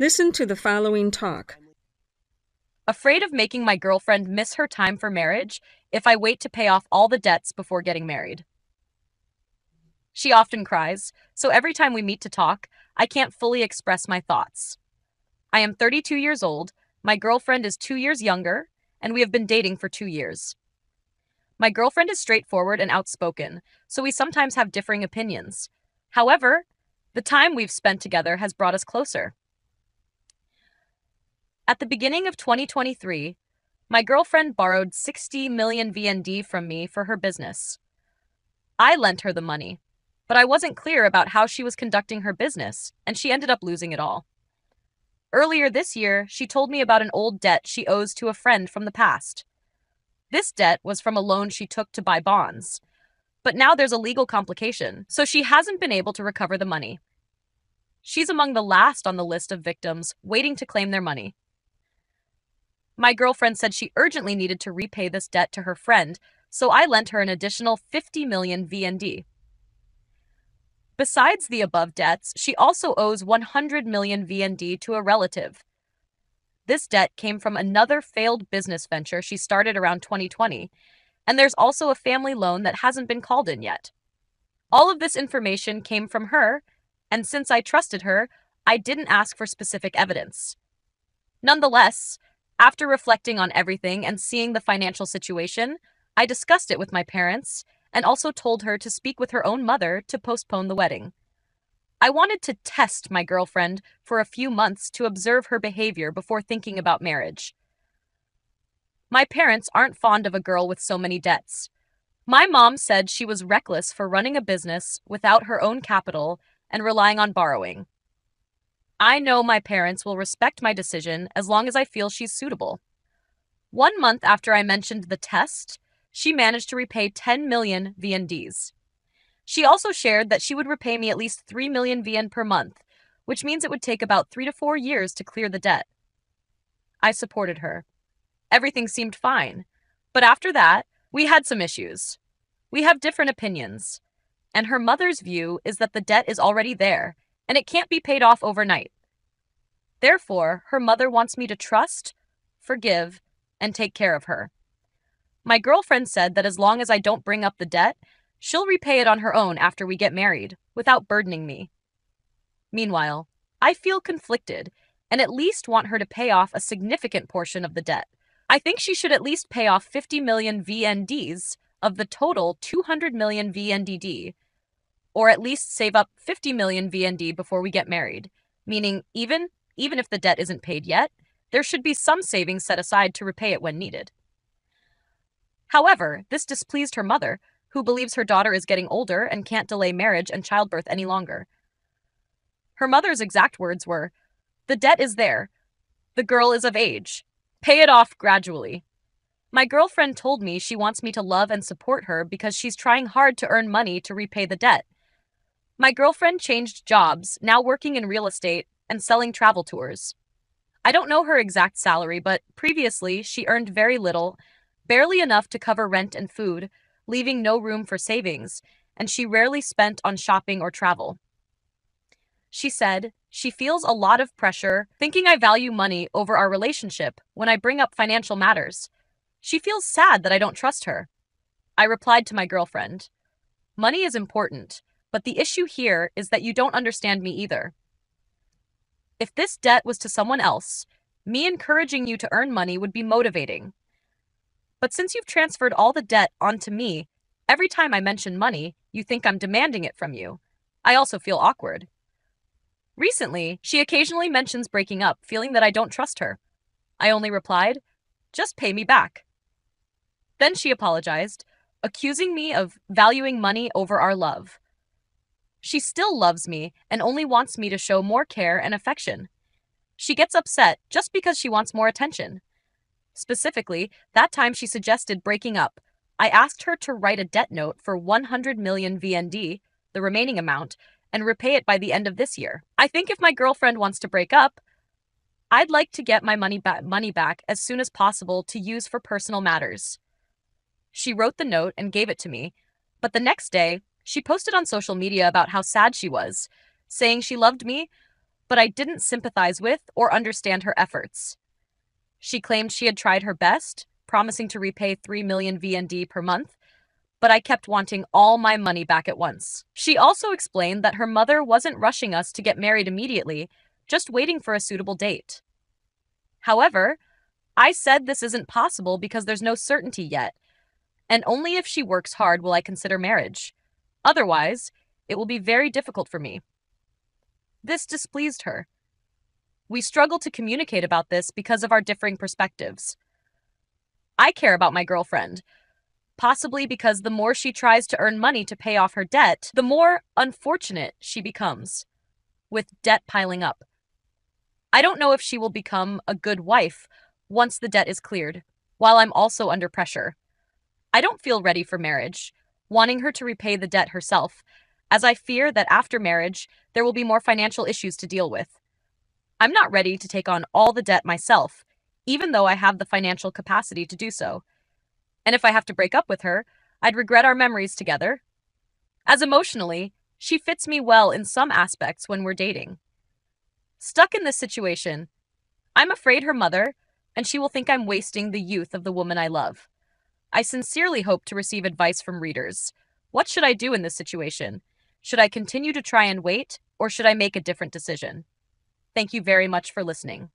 Listen to the following talk. Afraid of making my girlfriend miss her time for marriage if I wait to pay off all the debts before getting married. She often cries, so every time we meet to talk, I can't fully express my thoughts. I am 32 years old, my girlfriend is 2 years younger, and we have been dating for 2 years. My girlfriend is straightforward and outspoken, so we sometimes have differing opinions. However, the time we've spent together has brought us closer. At the beginning of 2023, my girlfriend borrowed 60 million VND from me for her business. I lent her the money, but I wasn't clear about how she was conducting her business, and she ended up losing it all. Earlier this year, she told me about an old debt she owes to a friend from the past. This debt was from a loan she took to buy bonds, but now there's a legal complication, so she hasn't been able to recover the money. She's among the last on the list of victims waiting to claim their money. My girlfriend said she urgently needed to repay this debt to her friend, so I lent her an additional 50 million VND. Besides the above debts, she also owes 100 million VND to a relative. This debt came from another failed business venture she started around 2020, and there's also a family loan that hasn't been called in yet. All of this information came from her, and since I trusted her, I didn't ask for specific evidence. Nonetheless, after reflecting on everything and seeing the financial situation, I discussed it with my parents and also told her to speak with her own mother to postpone the wedding. I wanted to test my girlfriend for a few months to observe her behavior before thinking about marriage. My parents aren't fond of a girl with so many debts. My mom said she was reckless for running a business without her own capital and relying on borrowing. I know my parents will respect my decision as long as I feel she's suitable. 1 month after I mentioned the test, she managed to repay 10 million VNDs. She also shared that she would repay me at least 3 million VN per month, which means it would take about 3 to 4 years to clear the debt. I supported her. Everything seemed fine. But after that, we had some issues. We have different opinions. And her mother's view is that the debt is already there, and it can't be paid off overnight. Therefore, her mother wants me to trust, forgive, and take care of her. My girlfriend said that as long as I don't bring up the debt, she'll repay it on her own after we get married, without burdening me. Meanwhile, I feel conflicted, and at least want her to pay off a significant portion of the debt. I think she should at least pay off 50 million VNDs of the total 200 million VNDD, or at least save up 50 million VND before we get married, meaning even if the debt isn't paid yet, there should be some savings set aside to repay it when needed. However, this displeased her mother, who believes her daughter is getting older and can't delay marriage and childbirth any longer. Her mother's exact words were, "The debt is there. The girl is of age. Pay it off gradually." My girlfriend told me she wants me to love and support her because she's trying hard to earn money to repay the debt. My girlfriend changed jobs, now working in real estate and selling travel tours. I don't know her exact salary, but previously she earned very little, barely enough to cover rent and food, leaving no room for savings, and she rarely spent on shopping or travel. She said she feels a lot of pressure, thinking I value money over our relationship when I bring up financial matters. She feels sad that I don't trust her. I replied to my girlfriend, "Money is important, but the issue here is that you don't understand me either. If this debt was to someone else, me encouraging you to earn money would be motivating. But since you've transferred all the debt onto me, every time I mention money, you think I'm demanding it from you. I also feel awkward." Recently, she occasionally mentions breaking up, feeling that I don't trust her. I only replied, "Just pay me back." Then she apologized, accusing me of valuing money over our love. She still loves me and only wants me to show more care and affection. She gets upset just because she wants more attention. Specifically, that time she suggested breaking up, I asked her to write a debt note for 100 million VND, the remaining amount, and repay it by the end of this year. I think if my girlfriend wants to break up, I'd like to get my money back as soon as possible to use for personal matters. She wrote the note and gave it to me, but the next day, she posted on social media about how sad she was, saying she loved me, but I didn't sympathize with or understand her efforts. She claimed she had tried her best, promising to repay 3 million VND per month, but I kept wanting all my money back at once. She also explained that her mother wasn't rushing us to get married immediately, just waiting for a suitable date. However, I said this isn't possible because there's no certainty yet, and only if she works hard will I consider marriage. Otherwise, it will be very difficult for me. This displeased her. We struggle to communicate about this because of our differing perspectives. I care about my girlfriend, possibly because the more she tries to earn money to pay off her debt, the more unfortunate she becomes, with debt piling up. I don't know if she will become a good wife once the debt is cleared, while I'm also under pressure. I don't feel ready for marriage, wanting her to repay the debt herself, as I fear that after marriage, there will be more financial issues to deal with. I'm not ready to take on all the debt myself, even though I have the financial capacity to do so. And if I have to break up with her, I'd regret our memories together. As emotionally, she fits me well in some aspects when we're dating. Stuck in this situation, I'm afraid her mother, and she will think I'm wasting the youth of the woman I love. I sincerely hope to receive advice from readers. What should I do in this situation? Should I continue to try and wait, or should I make a different decision? Thank you very much for listening.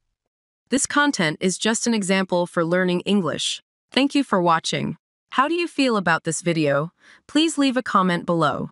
This content is just an example for learning English. Thank you for watching. How do you feel about this video? Please leave a comment below.